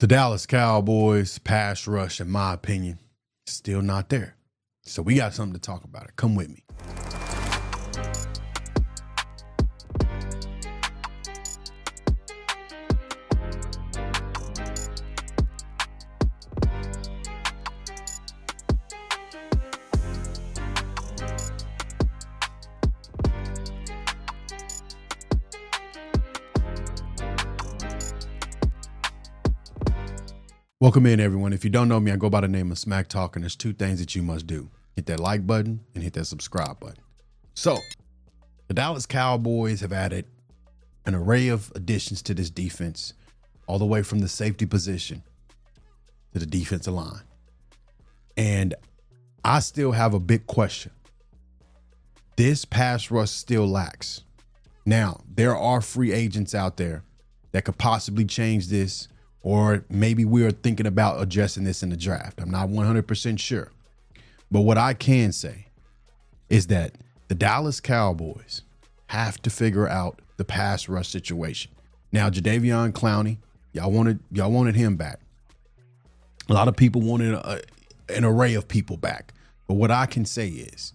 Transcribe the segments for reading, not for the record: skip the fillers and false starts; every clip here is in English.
The Dallas Cowboys pass rush, in my opinion, still not there. So we got something to talk about it. Come with me. Welcome in, everyone. If you don't know me, I go by the name of Smack Talk, and there's two things that you must do. Hit that like button and hit that subscribe button. So, the Dallas Cowboys have added an array of additions to this defense, all the way from the safety position to the defensive line. And I still have a big question. This pass rush still lacks. Now, there are free agents out there that could possibly change this, or maybe we are thinking about addressing this in the draft. I'm not 100% sure. But what I can say is that the Dallas Cowboys have to figure out the pass rush situation. Now, Jadeveon Clowney, y'all wanted him back. A lot of people wanted an array of people back. But what I can say is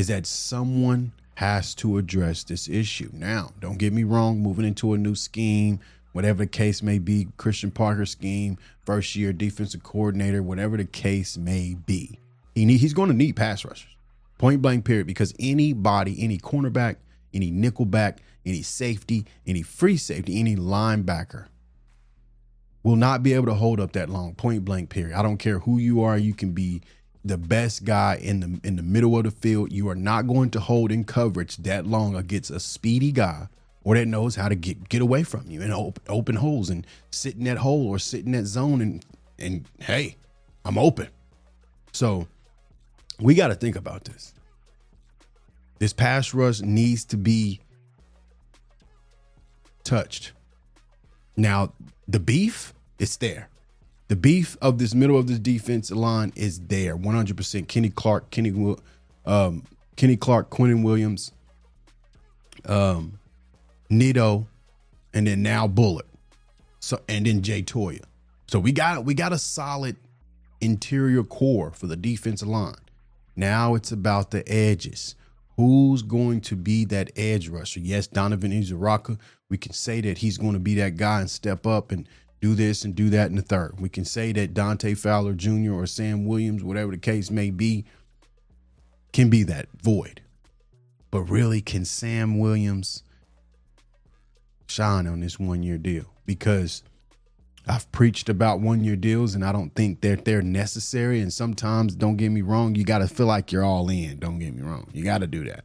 that someone has to address this issue. Now, don't get me wrong, moving into a new scheme, whatever the case may be, Christian Parker scheme, first year defensive coordinator, whatever the case may be, he's going to need pass rushers, point blank period, because anybody, any cornerback, any nickelback, any safety, any free safety, any linebacker will not be able to hold up that long, point blank period. I don't care who you are. You can be the best guy in the middle of the field. You are not going to hold in coverage that long against a speedy guy or that knows how to get away from you and open holes and sit in that hole or sit in that zone and hey, I'm open. So we got to think about this. This pass rush needs to be touched. Now, the beef is there. The beef of this middle of this defensive line is there. 100%. Kenny Clark, Quentin Williams, Nito, and then now Bullock. So, and then Jay Toya. So we got a solid interior core for the defensive line. Now it's about the edges. Who's going to be that edge rusher? Yes, Donovan Izuraka. We can say that he's going to be that guy and step up and do this and do that in the third. We can say that Dante Fowler Jr. or Sam Williams, whatever the case may be, can be that void. But really, can Sam Williams shine on this one-year deal? Because I've preached about one-year deals, and I don't think that they're necessary. And sometimes, don't get me wrong, you got to feel like you're all in. Don't get me wrong. You got to do that.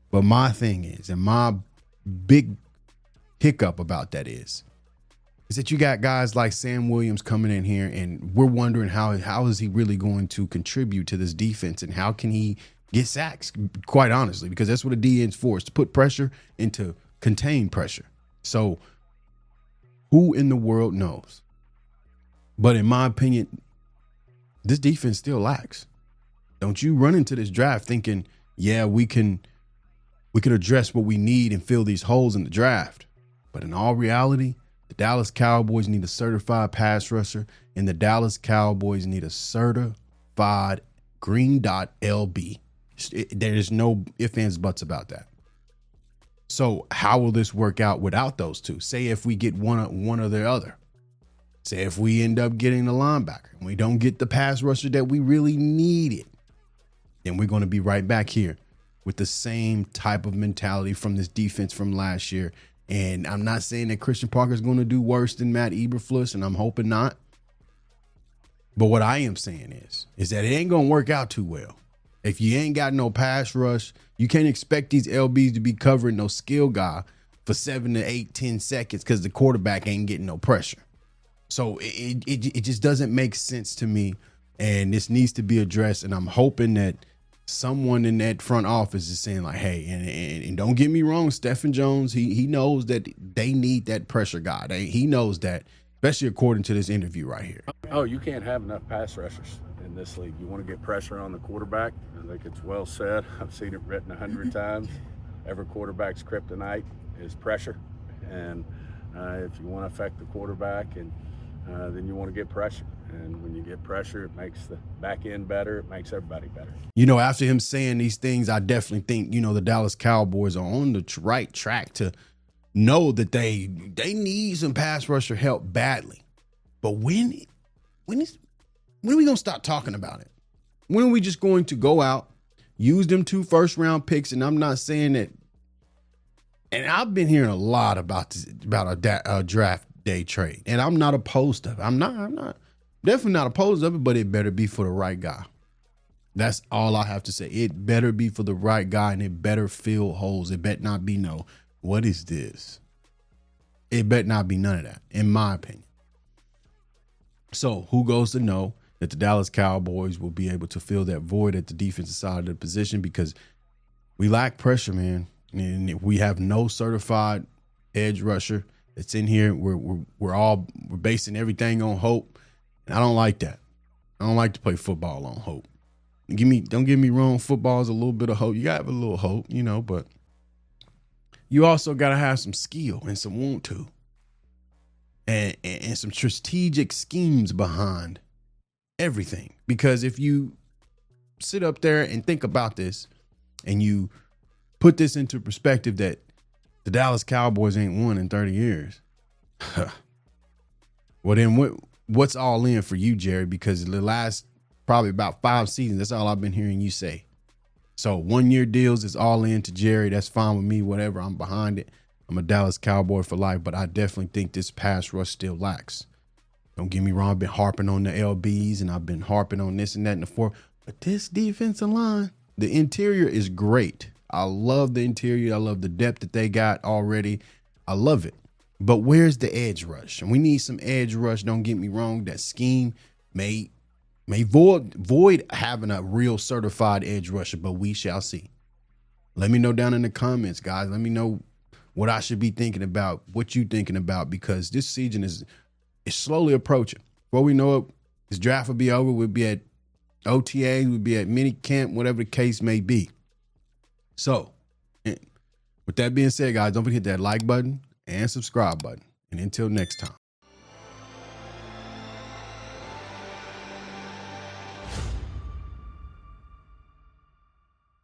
But my thing is, and my big hiccup about that is that you got guys like Sam Williams coming in here, and we're wondering how is he really going to contribute to this defense, and how can he get sacks, quite honestly, because that's what a DN's for, is to put pressure and to contain pressure. So who in the world knows? But in my opinion, this defense still lacks. Don't you run into this draft thinking, yeah, we can address what we need and fill these holes in the draft. But in all reality, the Dallas Cowboys need a certified pass rusher, and the Dallas Cowboys need a certified green dot LB. There is no ifs, ands, buts about that. So how will this work out without those two? Say if we get one or the other. Say if we end up getting the linebacker and we don't get the pass rusher that we really needed, then we're going to be right back here with the same type of mentality from this defense from last year. And I'm not saying that Christian Parker is going to do worse than Matt Eberflus, and I'm hoping not. But what I am saying is that it ain't going to work out too well. If you ain't got no pass rush, you can't expect these LBs to be covering no skill guy for 7 to 8, 10 seconds because the quarterback ain't getting no pressure. So it just doesn't make sense to me, and this needs to be addressed. And I'm hoping that someone in that front office is saying like, hey, and don't get me wrong, Stephen Jones, he knows that they need that pressure guy. He knows that, especially according to this interview right here. Oh, you can't have enough pass rushers in this league. You want to get pressure on the quarterback. I think it's well said. I've seen it written 100 times. Every quarterback's kryptonite is pressure. And if you want to affect the quarterback and then you want to get pressure. And when you get pressure, it makes the back end better. It makes everybody better. You know, after him saying these things, I definitely think, you know, the Dallas Cowboys are on the right track to know that they need some pass rusher help badly. But when are we going to stop talking about it? When are we just going to go out, use them 2 first-round picks? And I'm not saying that. And I've been hearing a lot about a draft day trade, and I'm not opposed to it. I'm not definitely not opposed to it, but it better be for the right guy. That's all I have to say. It better be for the right guy, and it better fill holes. It better not be what is this? It better not be none of that, in my opinion. So who goes to know that the Dallas Cowboys will be able to fill that void at the defensive side of the position, because we lack pressure, man. And if we have no certified edge rusher that's in here, we're basing everything on hope. And I don't like that. I don't like to play football on hope. Don't get me wrong, football is a little bit of hope. You gotta have a little hope, you know, but you also gotta have some skill and some want to. And some strategic schemes behind everything. Because if you sit up there and think about this and you put this into perspective that the Dallas Cowboys ain't won in 30 years, well, then what's all in for you, Jerry? Because the last probably about 5 seasons, that's all I've been hearing you say. So 1-year deals is all in to Jerry. That's fine with me, whatever. I'm behind it. I'm a Dallas Cowboy for life, but I definitely think this pass rush still lacks. Don't get me wrong. I've been harping on the LBs and I've been harping on this and that and the fourth. But this defensive line, the interior is great. I love the interior. I love the depth that they got already. I love it. But where's the edge rush? And we need some edge rush. Don't get me wrong. That scheme may void having a real certified edge rusher, but we shall see. Let me know down in the comments, guys. Let me know what I should be thinking about, what you thinking about, because this season is slowly approaching. Before we know it, this draft will be over. We'll be at OTA. We'll be at mini camp, whatever the case may be. So, with that being said, guys, don't forget to hit that like button and subscribe button. And until next time.